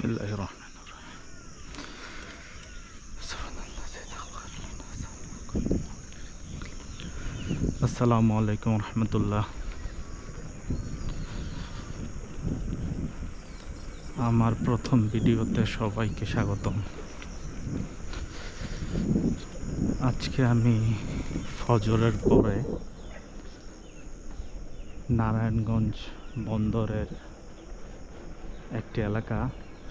বিসমিল্লাহির রহমানির রহিম। আসসালামু আলাইকুম রহমতুল্লাহ। আমার প্রথম ভিডিওতে সবাইকে স্বাগতম। আজকে আমি ফজরের পরে নারায়ণগঞ্জ বন্দরের একটি এলাকা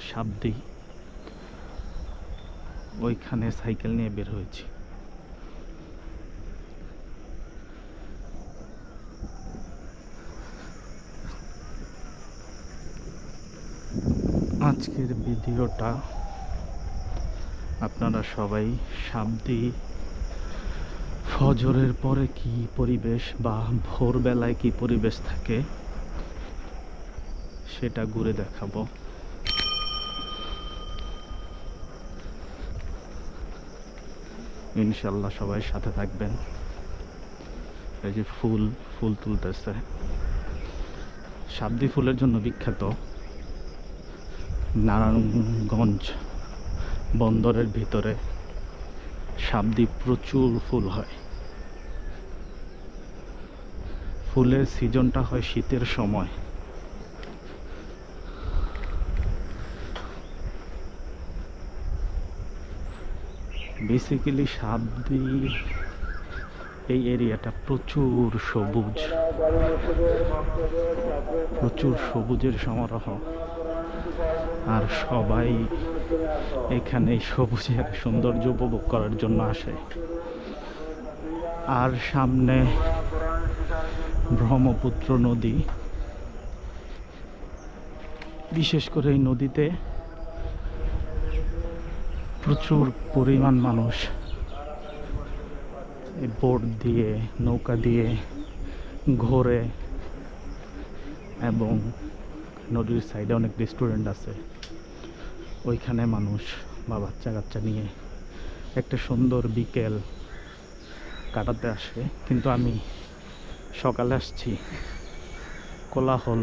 সাবদি, ওইখানে সাইকেল নিয়ে বের হয়েছি। আজকের ভিডিওটা আপনারা সবাই সাবদি ফজরের পরে কি পরিবেশ বা ভোরবেলায় কি পরিবেশ থাকে সেটা ঘুরে দেখাবো। ইনশাল্লাহ সবাই সাথে থাকবেন। এই যে ফুল তুলতেছে। সাবদি ফুলের জন্য বিখ্যাত। নারায়ণগঞ্জ বন্দরের ভিতরে সাবদি প্রচুর ফুল হয়। ফুলের সিজনটা হয় শীতের সময়। বেসিক্যালি সাবদি এই এরিয়াটা প্রচুর সবুজের সমারোহ, আর সবাই এখানে সবুজের সৌন্দর্য উপভোগ করার জন্য আসে। আর সামনে ব্রহ্মপুত্র নদী, বিশেষ করে এই নদীতে প্রচুর পরিমাণ মানুষ বোট দিয়ে, নৌকা দিয়ে ঘোরে, এবং নদীর সাইডে অনেক রেস্টুরেন্ট আছে, ওইখানে মানুষ বা বাচ্চা কাচ্চা নিয়ে একটা সুন্দর বিকেল কাটাতে আসে। কিন্তু আমি সকালে আসছি, কোলাহল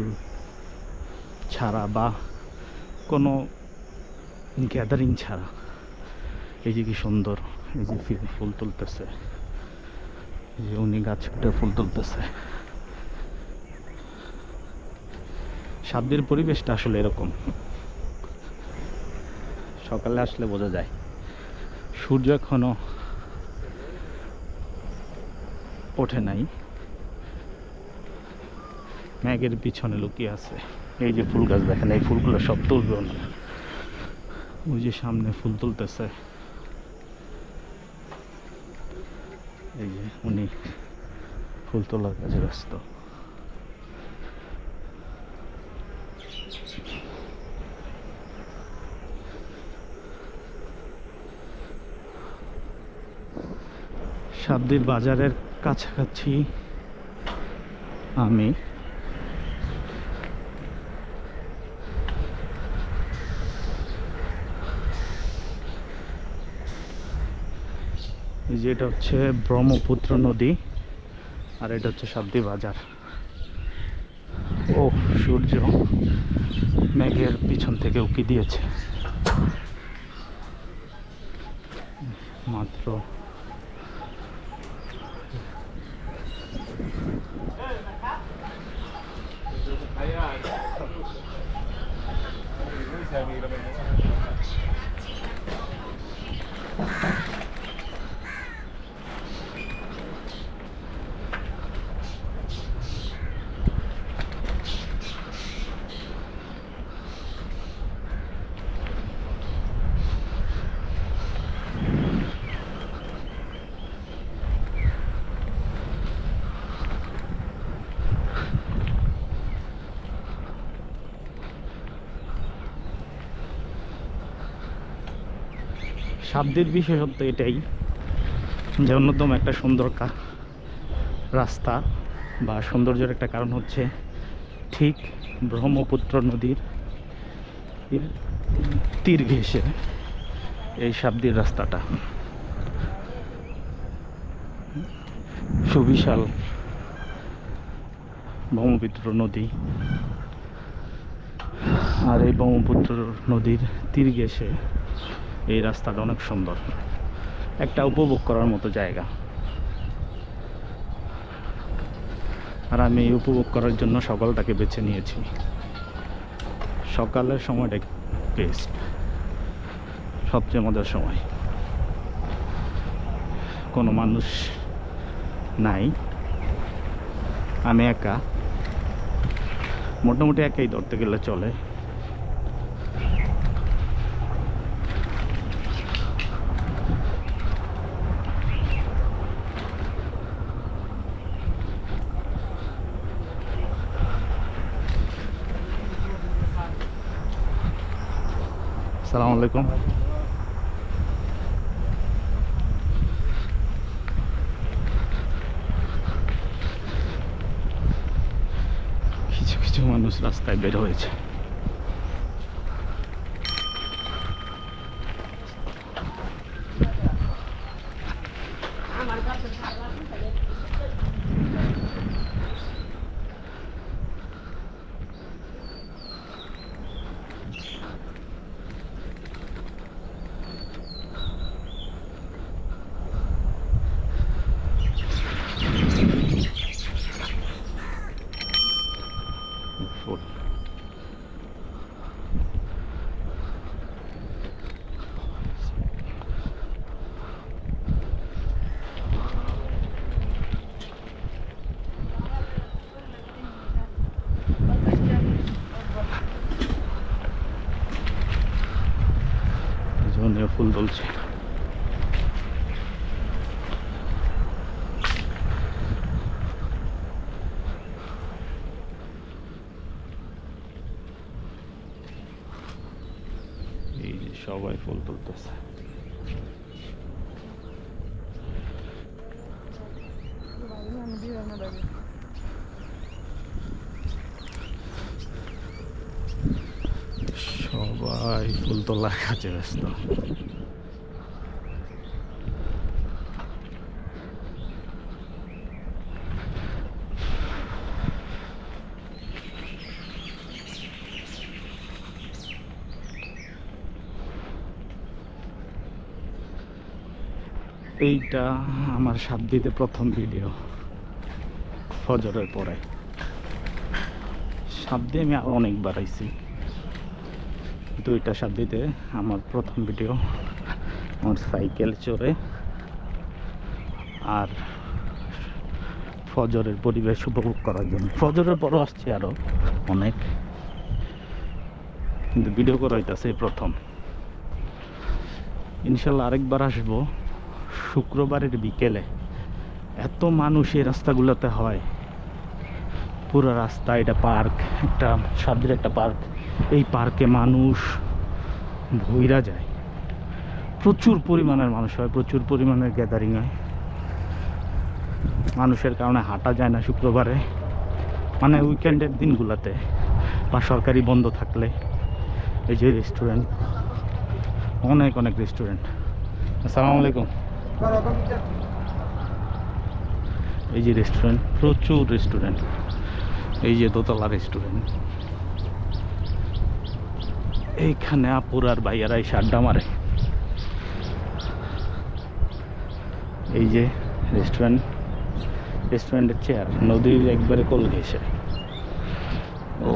ছাড়া বা কোনো গ্যাদারিং ছাড়া। এই যে কি সুন্দর, এই যে ফুল তুলতেছে, এই যে উনি গাছ উঠে ফুল তুলতেছে। সাবদির পরিবেশটা আসলে এরকম। সকালে আসলে বোঝা যায় সূর্য এখনো ওঠে নাই, মেঘের পিছনে লুকিয়ে আছে। এই যে ফুল গাছ দেখেন, এই ফুলগুলো সব তুলবে না। ওই যে সামনে ফুল তুলতেছে, এই যে উনি ফুল তোলার কাজে ব্যস্ত। সাবদির বাজারের কাছাকাছি আমি। যেটা হচ্ছে ব্রহ্মপুত্র নদী, আর এটা হচ্ছে সাবদি বাজার। ও সূর্য মেঘের পিছন থেকে উকি দিয়েছে মাত্র। সাবদির বিশেষত্ব এটাই যে অন্যতম একটা সুন্দর রাস্তা বা সৌন্দর্যের একটা কারণ হচ্ছে ঠিক ব্রহ্মপুত্র নদীর তীর ঘেঁষে এই সাবদির রাস্তাটা। সুবিশাল ব্রহ্মপুত্র নদী। আর এই ব্রহ্মপুত্র নদীর তীর ঘেঁষে এই রাস্তাটা অনেক সুন্দর, একটা উপভোগ করার মতো জায়গা। আর আমি এই উপভোগ করার জন্য সকালটাকে বেছে নিয়েছি। সকালের সময়টা বেস্ট, সবচেয়ে মজার সময়। কোনো মানুষ নাই, আমি একা, মোটামুটি একাই ধরতে গেলে চলে। আসসালামু আলাইকুম। কিছু কিছু মানুষ রাস্তায় বের হয়েছে। ফুল ফুল তুলছে। এই যে সবাই ফুল তুলতেছে। সবাই ফুল তোলার কাজে ব্যস্ত। এইটা আমার সাবদিতে প্রথম ভিডিও ফজরের পরে। সাবদি আমি অনেকবার আইছি, দুইটা সাবদিতে আমার প্রথম ভিডিও আমার সাইকেল চড়ে আর ফজরের পরিবেশ উপভোগ করার জন্য। ফজরের পরও আসছি আরও অনেক, কিন্তু ভিডিও করা হইতেছে প্রথম। ইনশাল্লাহ আরেকবার আসবো শুক্রবারের বিকেলে। এত মানুষ এই রাস্তাগুলোতে হয়, পুরো রাস্তা। এটা পার্ক, একটা সাবদির একটা পার্ক। এই পার্কে মানুষ ভইরা যায়, প্রচুর পরিমাণের মানুষ হয়, প্রচুর পরিমাণের গ্যাদারিং হয়। মানুষের কারণে হাঁটা যায় না শুক্রবারে, মানে উইকেন্ডের দিনগুলোতে বা সরকারি বন্ধ থাকলে। এই যে রেস্টুরেন্ট, অনেক অনেক রেস্টুরেন্ট। আসসালামু আলাইকুম। এই যে রেস্টুরেন্ট, প্রচুর রেস্টুরেন্ট। এই যে দোতলা রেস্টুরেন্ট, এইখানে আপুর আর ভাইয়ারা এসে আড্ডা মারে। এই যে রেস্টুরেন্ট, রেস্টুরেন্টের চেয়ার নদীর একবারে কোল ঘেঁষে। ও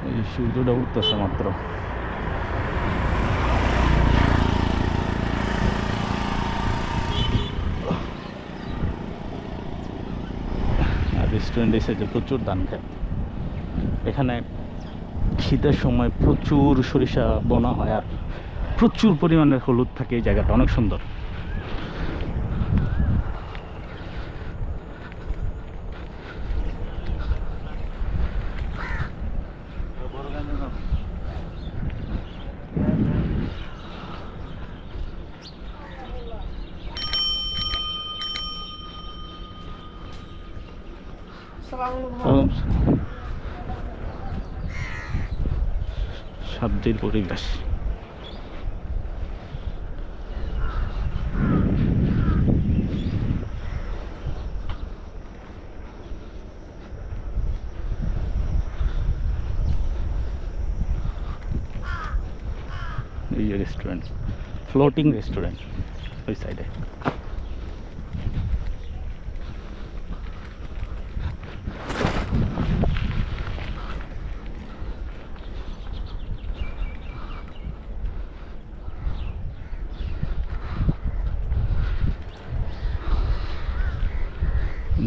এই সূর্যটা উঠতেছে মাত্র। আর রেস্টুরেন্ট এসেছে প্রচুর ধান খায়। এখানে শীতের সময় প্রচুর সরিষা বোনা হয় আর প্রচুর পরিমাণের হলুদ থাকে। এই জায়গাটা অনেক সুন্দর। সাবদির পরিবেশ। এই যে রেস্টুরেন্ট, ফ্লোটিং রেস্টুরেন্ট ওই সাইডে।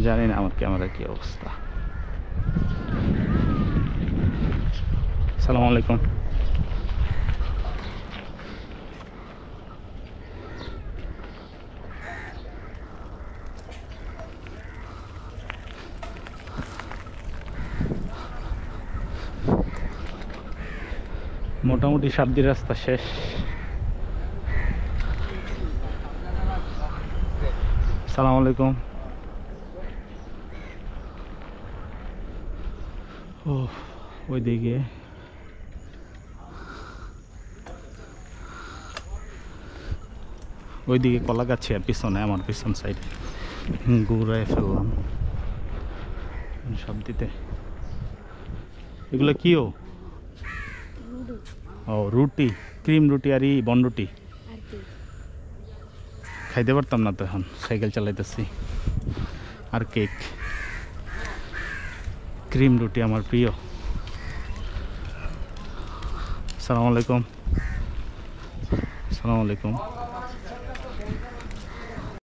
জানি না আমার ক্যামেরার কি অবস্থা। আসসালামু আলাইকুম। মোটামুটি সাবদির রাস্তা শেষ। আসসালামু আলাইকুম। ও ওইদিকে ওইদিকে কলা গাছ আর পিছনে আমার পিছন সাইডে ঘুরাই ফেললাম সব দিতে। এগুলো কিও? ও রুটি, ক্রিম রুটি আর বন রুটি খাইতে পারতাম না তো, এখন সাইকেল চালাইতেছি। আর কেক, ক্রিম রুটি আমার প্রিয়। আসসালামু আলাইকুম। আসসালামু আলাইকুম।